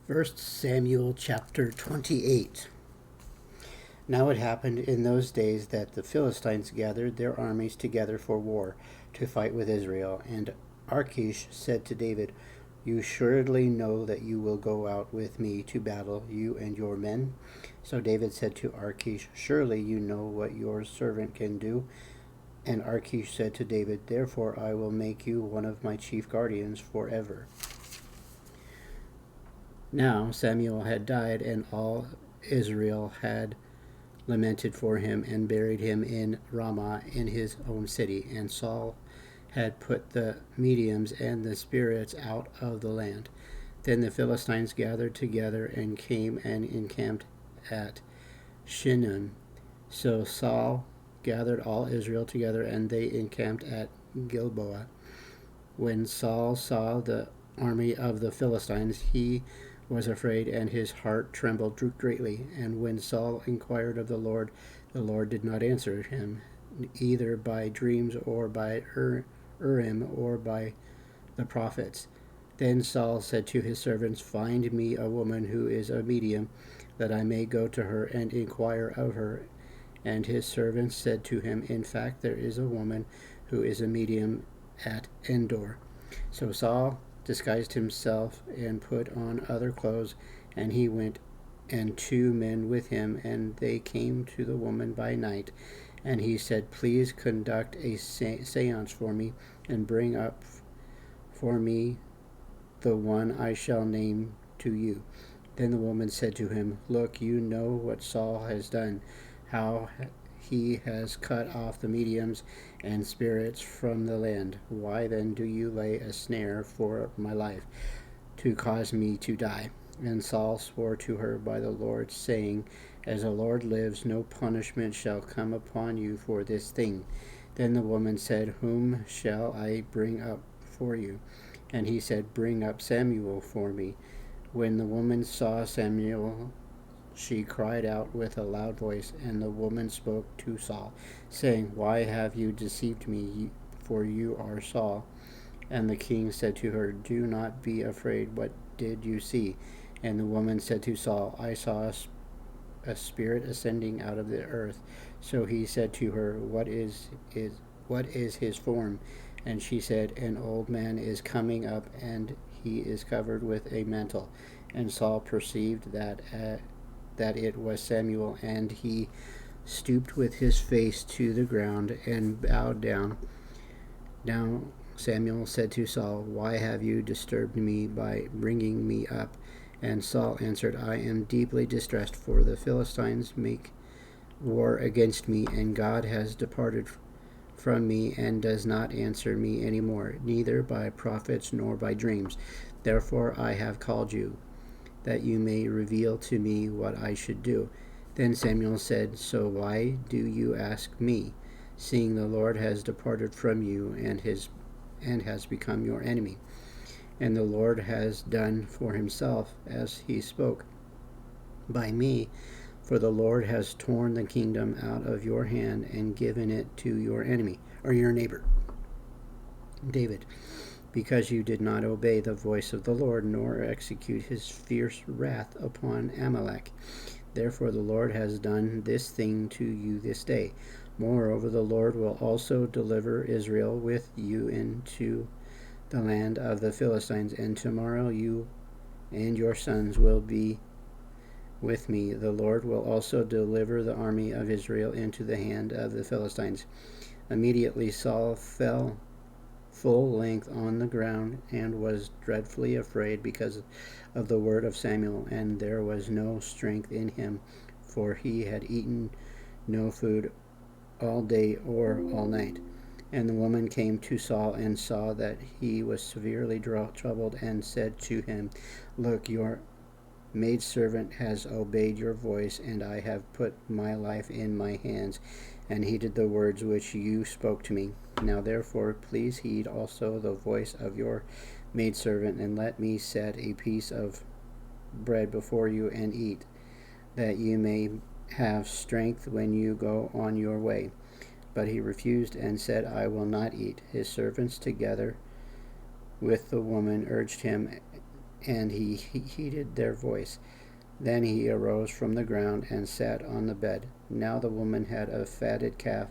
First Samuel chapter 28. Now it happened in those days that the Philistines gathered their armies together for war to fight with Israel. And Achish said to David, "You surely know that you will go out with me to battle, you and your men." So David said to Achish, "Surely you know what your servant can do." And Achish said to David, "Therefore I will make you one of my chief guardians forever." Now Samuel had died, and all Israel had lamented for him and buried him in Ramah in his own city. And Saul had put the mediums and the spirits out of the land. Then the Philistines gathered together and came and encamped at Shinim. So Saul gathered all Israel together, and they encamped at Gilboa. When Saul saw the army of the Philistines, he was afraid, and his heart trembled greatly. And when Saul inquired of the Lord did not answer him, either by dreams or by Urim or by the prophets. Then Saul said to his servants, "Find me a woman who is a medium, that I may go to her and inquire of her." And his servants said to him, "In fact, there is a woman who is a medium at Endor." So Saul disguised himself and put on other clothes, and he went, and 2 men with him, and they came to the woman by night. And he said, "Please conduct a seance for me, and bring up for me the one I shall name to you." Then the woman said to him, "Look, you know what Saul has done, how he has cut off the mediums and spirits from the land. Why then do you lay a snare for my life, to cause me to die?" And Saul swore to her by the Lord, saying, "As the Lord lives, no punishment shall come upon you for this thing." Then the woman said, "Whom shall I bring up for you?" And he said, "Bring up Samuel for me." When the woman saw Samuel, she cried out with a loud voice, and the woman spoke to Saul, saying, "Why have you deceived me? For you are Saul." And the king said to her, "Do not be afraid. What did you see?" And the woman said to Saul, "I saw a spirit ascending out of the earth." So he said to her, What is his form?" And she said, "An old man is coming up, and he is covered with a mantle." And Saul perceived that it was Samuel, and he stooped with his face to the ground and bowed down. Now Samuel said to Saul, "Why have you disturbed me by bringing me up?" And Saul answered, "I am deeply distressed, for the Philistines make war against me, and God has departed from me and does not answer me any more, neither by prophets nor by dreams. Therefore I have called you, that you may reveal to me what I should do." Then Samuel said, "So why do you ask me, seeing the Lord has departed from you and has become your enemy? And the Lord has done for himself as he spoke by me, for the Lord has torn the kingdom out of your hand and given it to your enemy," or your neighbor, David, "because you did not obey the voice of the Lord, nor execute his fierce wrath upon Amalek. Therefore the Lord has done this thing to you this day. Moreover, the Lord will also deliver Israel with you into the land of the Philistines, and tomorrow you and your sons will be with me. The Lord will also deliver the army of Israel into the hand of the Philistines." Immediately Saul fell full length on the ground, and was dreadfully afraid because of the word of Samuel, and there was no strength in him, for he had eaten no food all day or all night. And the woman came to Saul and saw that he was severely troubled, and said to him, "Look, your maidservant has obeyed your voice, and I have put my life in my hands, and heeded the words which you spoke to me. Now therefore please heed also the voice of your maidservant, and let me set a piece of bread before you, and eat, that you may have strength when you go on your way." But he refused and said, "I will not eat." His servants, together with the woman, urged him, and he heeded their voice. Then he arose from the ground and sat on the bed. Now the woman had a fatted calf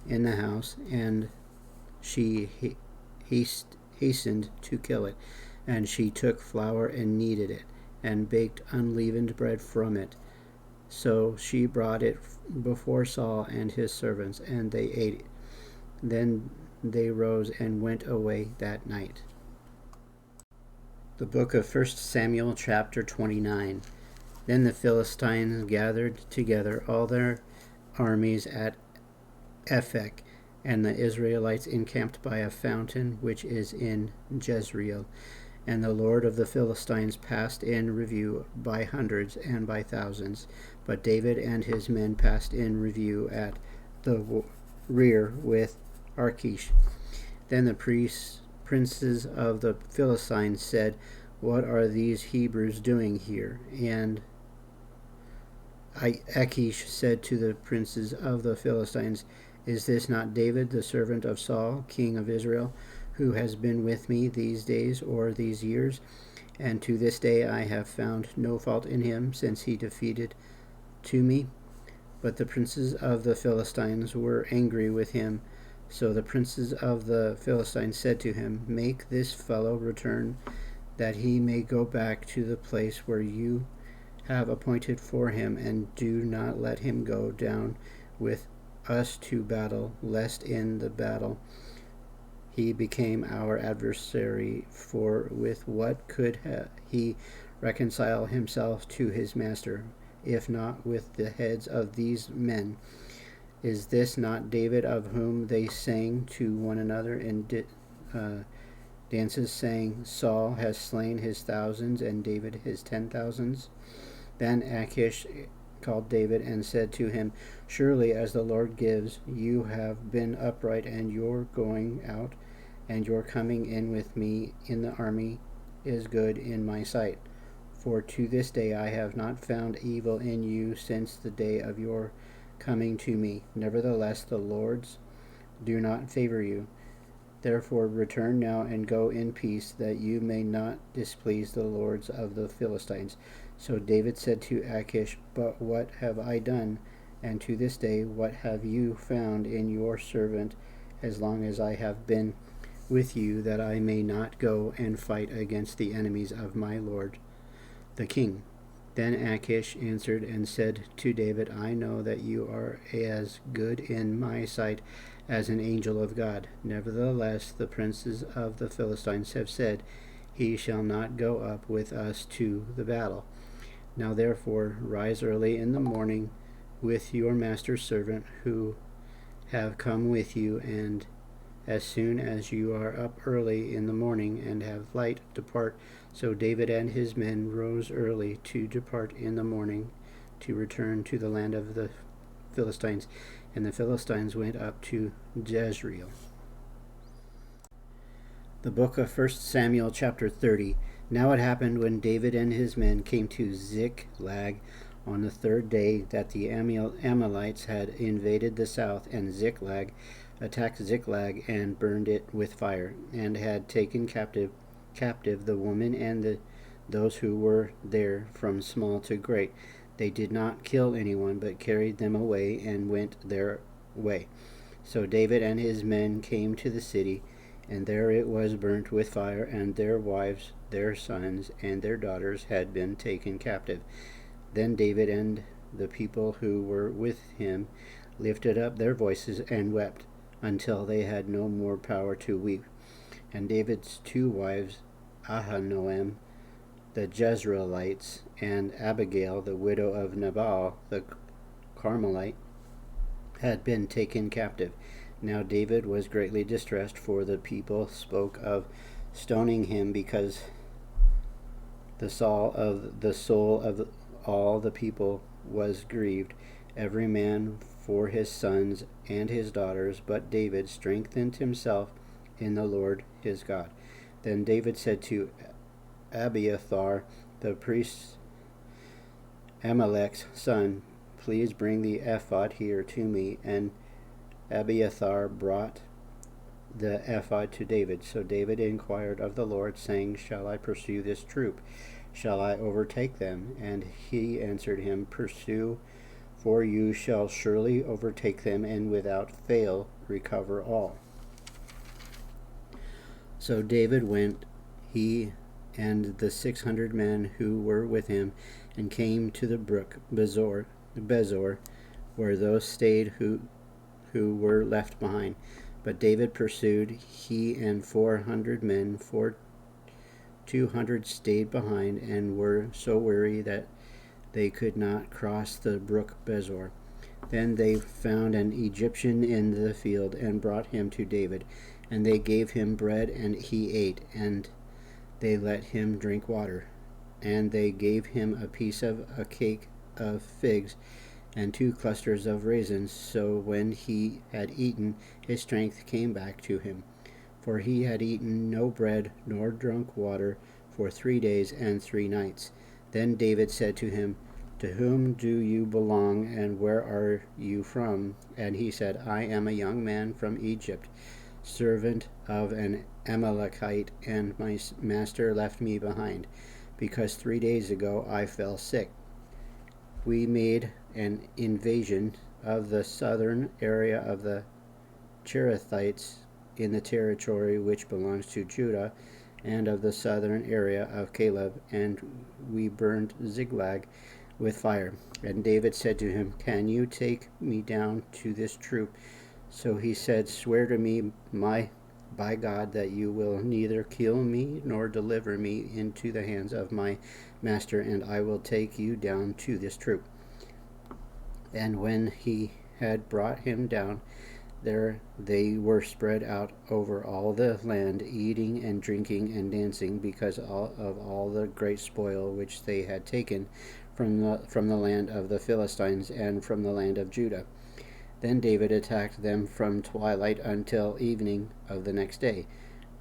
in the house, and she hastened to kill it. And she took flour and kneaded it, and baked unleavened bread from it. So she brought it before Saul and his servants, and they ate it. Then they rose and went away that night. The book of 1 Samuel, chapter 29. Then the Philistines gathered together all their armies at Ephek, and the Israelites encamped by a fountain which is in Jezreel. And the Lord of the Philistines passed in review by hundreds and by thousands. But David and his men passed in review at the rear with Achish. Then the princes of the Philistines said, "What are these Hebrews doing here?" And Achish said to the princes of the Philistines, "Is this not David, the servant of Saul, king of Israel, who has been with me these days or these years? And to this day I have found no fault in him, since he defeated to me." But the princes of the Philistines were angry with him. So the princes of the Philistines said to him, "Make this fellow return, that he may go back to the place where you have appointed for him, and do not let him go down with us to battle, lest in the battle he became our adversary. For with what could he reconcile himself to his master, if not with the heads of these men? Is this not David, of whom they sang to one another in dances, saying, 'Saul has slain his thousands, and David his 10,000s'? Then Achish called David and said to him, 'Surely as the Lord gives, you have been upright, and your going out and your coming in with me in the army is good in my sight. For to this day I have not found evil in you since the day of your coming to me. Nevertheless, the Lord's do not favor you. Therefore return now and go in peace, that you may not displease the lords of the Philistines.' So David said to Achish, 'But what have I done? And to this day what have you found in your servant, as long as I have been with you, that I may not go and fight against the enemies of my lord the king?' Then Achish answered and said to David, 'I know that you are as good in my sight as an angel of God. Nevertheless, the princes of the Philistines have said, he shall not go up with us to the battle. Now therefore rise early in the morning with your master's servant who have come with you, and as soon as you are up early in the morning and have light, depart.' So David and his men rose early to depart in the morning to return to the land of the Philistines, and the Philistines went up to Jezreel. The book of 1 Samuel, chapter 30. Now it happened when David and his men came to Ziklag on the third day that the Amalekites had invaded the south, and Ziklag attacked Ziklag and burned it with fire, and had taken captive the women and those who were there, from small to great. They did not kill anyone, but carried them away and went their way. So David and his men came to the city, and there it was burnt with fire, and their wives, their sons, and their daughters had been taken captive. Then David and the people who were with him lifted up their voices and wept, until they had no more power to weep. And David's two wives, Ahinoam the Jezreelites, and Abigail the widow of Nabal the Carmelite, had been taken captive. Now David was greatly distressed, for the people spoke of stoning him, because the soul of all the people was grieved, every man for his sons and his daughters. But David strengthened himself in the Lord his God. Then David said to Abiathar the priest, Amalek's son, "Please bring the ephod here to me." And Abiathar brought the ephod to David. So David inquired of the Lord, saying, Shall I pursue this troop? Shall I overtake them? And he answered him, Pursue, for you shall surely overtake them, and without fail recover all. So David went, he and the 600 men who were with him, and came to the brook Bezor, where those stayed who were left behind. But David pursued, he and 400 men, 200 stayed behind, and were so weary that they could not cross the brook Bezor. Then they found an Egyptian in the field, and brought him to David. And they gave him bread, and he ate, and they let him drink water. And they gave him a piece of a cake of figs, and 2 clusters of raisins. So when he had eaten, his strength came back to him. For he had eaten no bread, nor drunk water, for 3 days and 3 nights. Then David said to him, To whom do you belong, and where are you from? And he said, I am a young man from Egypt, servant of an Amalekite, and my master left me behind, because 3 days ago I fell sick. We made an invasion of the southern area of the Cherethites in the territory which belongs to Judah, and of the southern area of Caleb, and we burned Ziklag with fire. And David said to him, Can you take me down to this troop? So he said, Swear to me by God that you will neither kill me nor deliver me into the hands of my master, and I will take you down to this troop. And when he had brought him down, there they were spread out over all the land, eating and drinking and dancing, because of all the great spoil which they had taken from the land of the Philistines and from the land of Judah. Then David attacked them from twilight until evening of the next day.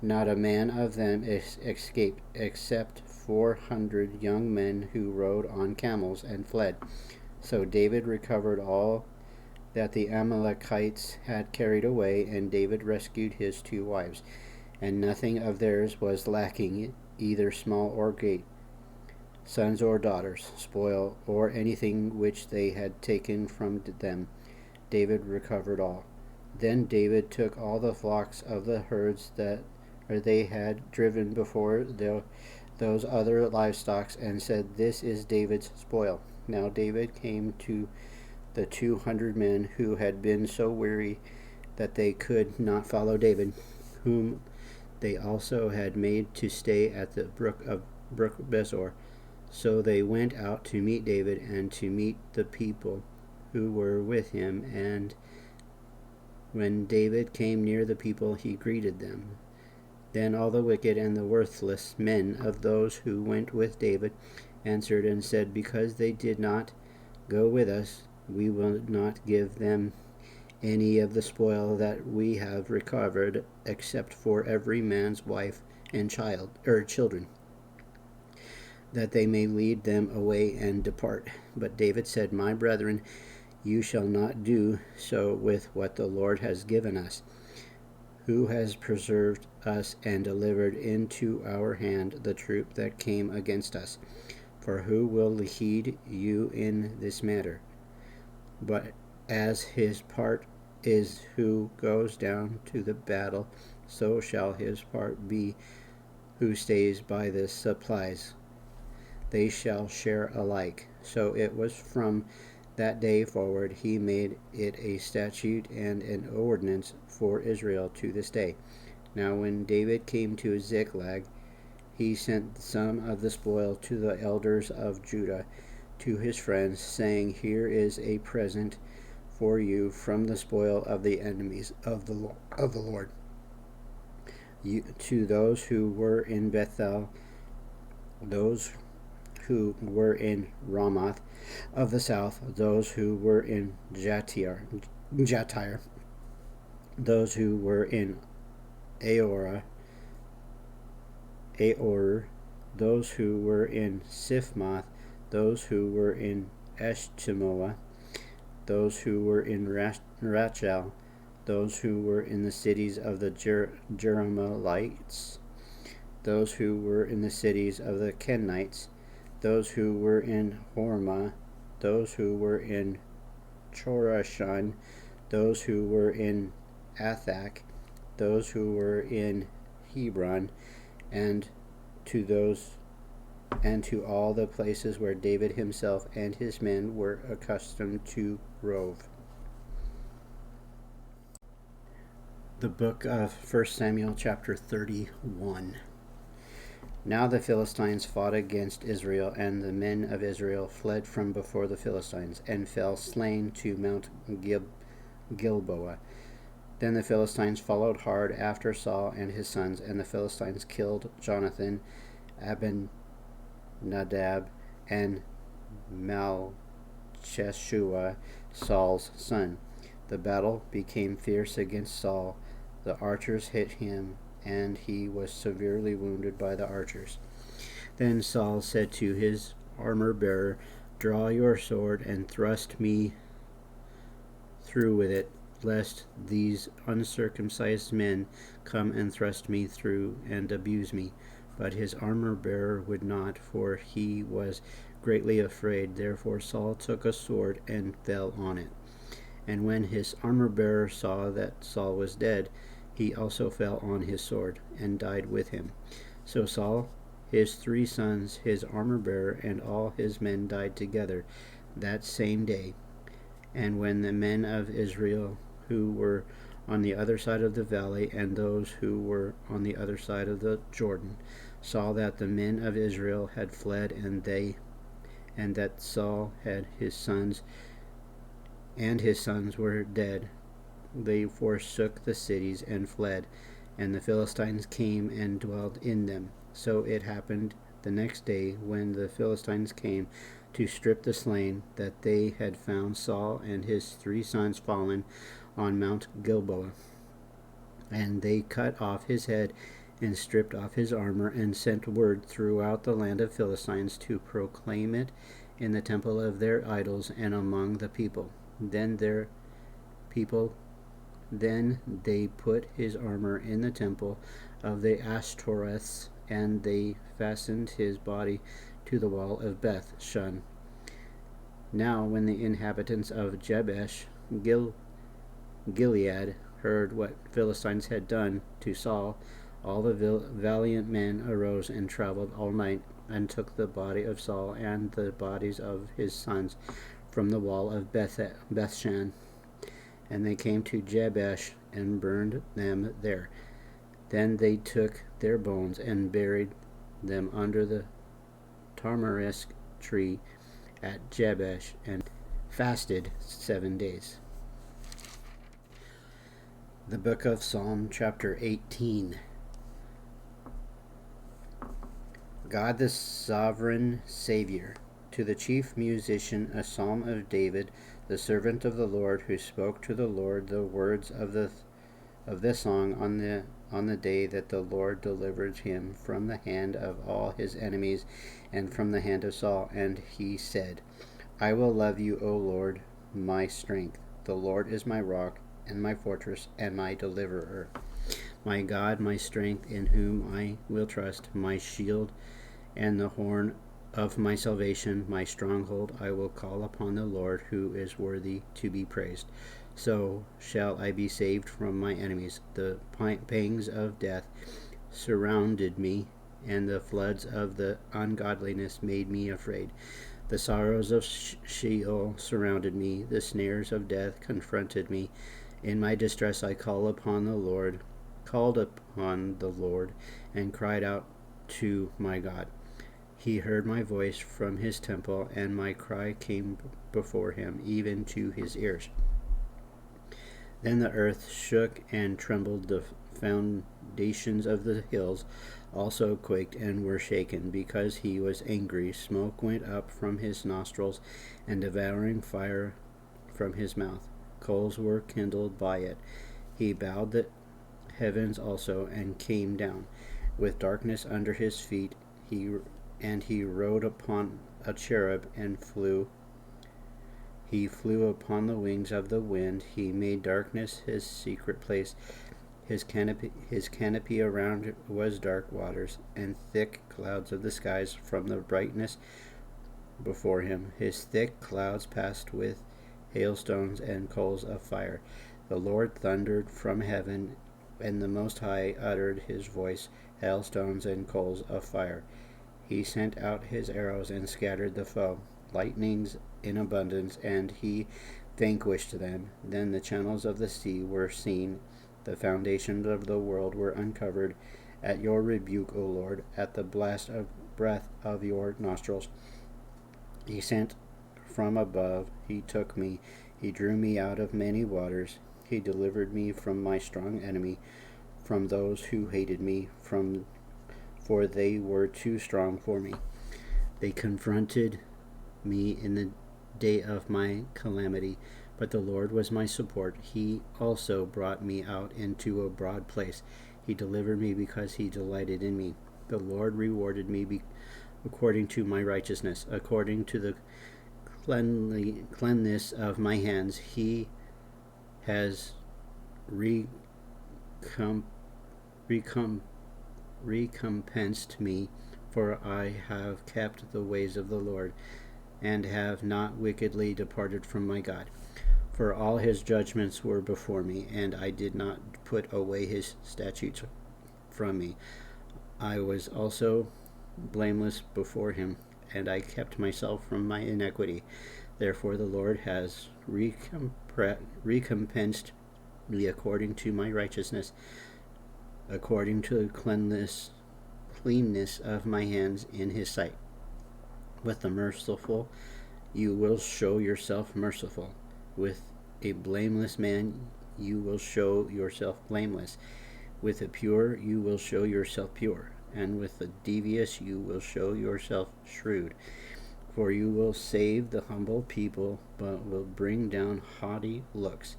Not a man of them escaped, except 400 young men who rode on camels and fled. So David recovered all that the Amalekites had carried away, and David rescued his 2 wives, and nothing of theirs was lacking, either small or great, sons or daughters, spoil, or anything which they had taken from them. David recovered all. Then David took all the flocks of the herds that they had driven before those other livestock, and said, This is David's spoil. Now David came to the 200 men who had been so weary that they could not follow David, whom they also had made to stay at the brook Bezor. So they went out to meet David and to meet the people who were with him. And when David came near the people, he greeted them. Then all the wicked and the worthless men of those who went with David answered and said, Because they did not go with us, we will not give them any of the spoil that we have recovered, except for every man's wife and children, that they may lead them away and depart. But David said, My brethren, you shall not do so with what the Lord has given us, who has preserved us and delivered into our hand the troop that came against us. For who will heed you in this matter? But as his part is who goes down to the battle, so shall his part be who stays by the supplies. They shall share alike. So it was from that day forward he made it a statute and an ordinance for Israel to this day. Now when David came to Ziklag, he sent some of the spoil to the elders of Judah, to his friends, saying, Here is a present for you from the spoil of the enemies of the Lord. To those who were in Bethel, those who were in Ramoth of the south, those who were in Jattir, those who were in Aor, those who were in Siphmoth, those who were in Eshtemoa, those who were in Rachel, those who were in the cities of the Jerahmeelites, those who were in the cities of the Kenites, those who were in Hormah, those who were in Chorashan, those who were in Athak, those who were in Hebron, and to all the places where David himself and his men were accustomed to rove. The book of 1 Samuel chapter 31. Now the Philistines fought against Israel, and the men of Israel fled from before the Philistines, and fell slain to Mount Gilboa. Then the Philistines followed hard after Saul and his sons, and the Philistines killed Jonathan, Nadab, and Malchishua, Saul's son. The battle became fierce against Saul. The archers hit him, and he was severely wounded by the archers. Then Saul said to his armor-bearer, "Draw your sword and thrust me through with it, lest these uncircumcised men come and thrust me through and abuse me." But his armor-bearer would not, for he was greatly afraid. Therefore Saul took a sword and fell on it. And when his armor-bearer saw that Saul was dead, he also fell on his sword, and died with him. So Saul, his 3 sons, his armor-bearer, and all his men died together that same day. And when the men of Israel who were on the other side of the valley, and those who were on the other side of the Jordan, saw that the men of Israel had fled, and that Saul had his sons were dead, they forsook the cities and fled, and the Philistines came and dwelt in them. So it happened the next day, when the Philistines came to strip the slain, that they had found Saul and his 3 sons fallen on Mount Gilboa. And they cut off his head and stripped off his armor, and sent word throughout the land of Philistines to proclaim it in the temple of their idols and among the people. Then they put his armor in the temple of the Ashtoreths, and they fastened his body to the wall of Beth Shun. Now when the inhabitants of Jabesh Gilead heard what Philistines had done to Saul, all the valiant men arose and traveled all night, and took the body of Saul and the bodies of his sons from the wall of Bethshan. And they came to Jabesh and burned them there. Then they took their bones and buried them under the tamarisk tree at Jabesh, and fasted 7 days. The book of Psalm chapter 18. God the sovereign Savior. To the chief musician, a psalm of David, the servant of the Lord, who spoke to the Lord the words of this song on the day that the Lord delivered him from the hand of all his enemies and from the hand of Saul. And he said, "I will love you, O Lord, my strength. The Lord is my rock and my fortress and my deliverer. My God, my strength, in whom I will trust, my shield and the horn of my salvation, my stronghold. I will call upon the Lord, who is worthy to be praised. So shall I be saved from my enemies. The pangs of death surrounded me, and the floods of the ungodliness made me afraid. The sorrows of Sheol surrounded me. The snares of death confronted me. In my distress I called upon the Lord, and cried out to my God. He heard my voice from his temple, and my cry came before him, even to his ears. Then the earth shook and trembled, the foundations of the hills also quaked and were shaken, because he was angry. Smoke went up from his nostrils, and devouring fire from his mouth. Coals were kindled by it. He bowed the heavens also, and came down. With darkness under his feet, he rode upon a cherub and flew. He flew upon the wings of the wind. He made darkness his secret place. His canopy around was dark waters, and thick clouds of the skies from the brightness before him. His thick clouds passed with hailstones and coals of fire. The Lord thundered from heaven, and the Most High uttered his voice, hailstones and coals of fire. He sent out his arrows and scattered the foe, lightnings in abundance, and he vanquished them. Then the channels of the sea were seen, the foundations of the world were uncovered. At your rebuke, O Lord, at the blast of breath of your nostrils, he sent from above, he took me, he drew me out of many waters. He delivered me from my strong enemy, from those who hated me, for they were too strong for me. They confronted me in the day of my calamity, but the Lord was my support. He also brought me out into a broad place. He delivered me because he delighted in me. The Lord rewarded me according to my righteousness, according to the cleanness of my hands. He has recompensed me, for I have kept the ways of the Lord, and have not wickedly departed from my God. For all his judgments were before me, and I did not put away his statutes from me. I was also blameless before him, and I kept myself from my iniquity. Therefore the Lord has recompensed me according to my righteousness, according to the cleanness of my hands in his sight. With the merciful you will show yourself merciful. With a blameless man you will show yourself blameless. With the pure you will show yourself pure, and with the devious you will show yourself shrewd. For you will save the humble people, but will bring down haughty looks.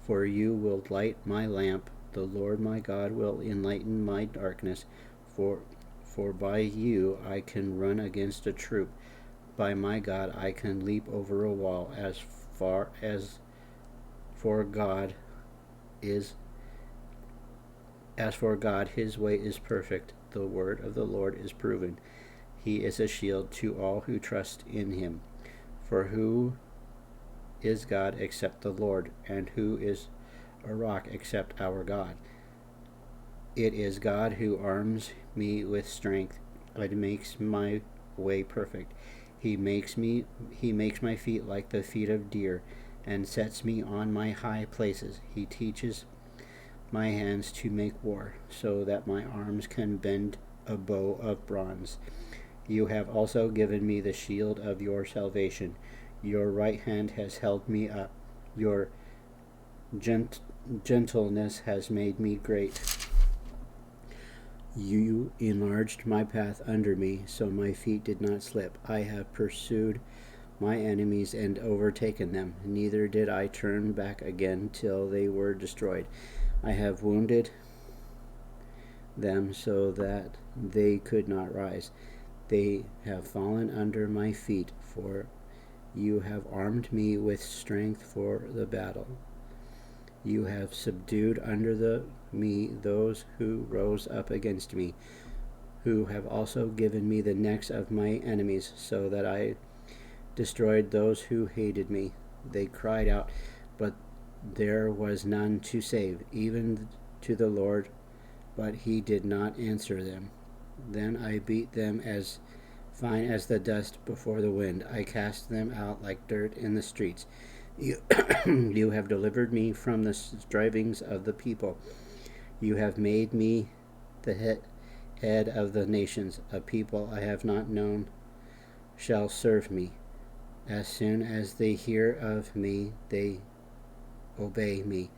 For you will light my lamp. The Lord my God will enlighten my darkness. For by you I can run against a troop. By my God I can leap over a wall. As for God, his way is perfect. The word of the Lord is proven. He is a shield to all who trust in him. For who is God except the Lord, and who is a rock except our God? It is God who arms me with strength and makes my way perfect. He makes my feet like the feet of deer, and sets me on my high places. He teaches my hands to make war, so that my arms can bend a bow of bronze. You have also given me the shield of your salvation. Your right hand has held me up. Your gentleness has made me great. You enlarged my path under me, so my feet did not slip. I have pursued my enemies and overtaken them. Neither did I turn back again till they were destroyed. I have wounded them so that they could not rise. They have fallen under my feet, for you have armed me with strength for the battle. You have subdued under me those who rose up against me, who have also given me the necks of my enemies, so that I destroyed those who hated me. They cried out, but there was none to save, even to the Lord, but he did not answer them. Then I beat them as fine as the dust before the wind. I cast them out like dirt in the streets. You have delivered me from the strivings of the people. You have made me the head of the nations. A people I have not known shall serve me. As soon as they hear of me, they obey me.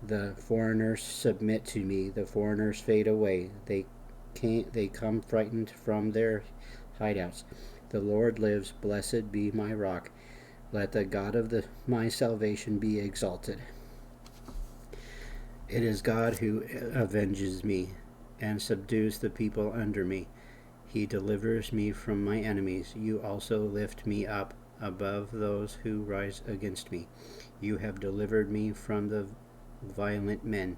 The foreigners submit to me. The foreigners fade away. They come frightened from their hideouts. The Lord lives. Blessed be my rock. Let the God of my salvation be exalted. It is God who avenges me and subdues the people under me. He delivers me from my enemies. You also lift me up above those who rise against me. You have delivered me from the violent men.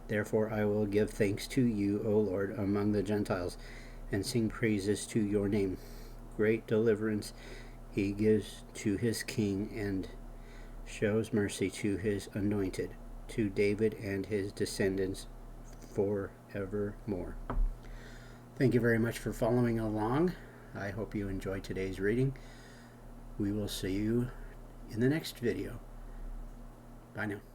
Therefore I will give thanks to you, O Lord, among the Gentiles, and sing praises to your name. Great deliverance he gives to his king, and shows mercy to his anointed, to David and his descendants forevermore. Thank you very much for following along. I hope you enjoyed today's reading. We will see you in the next video. Bye now.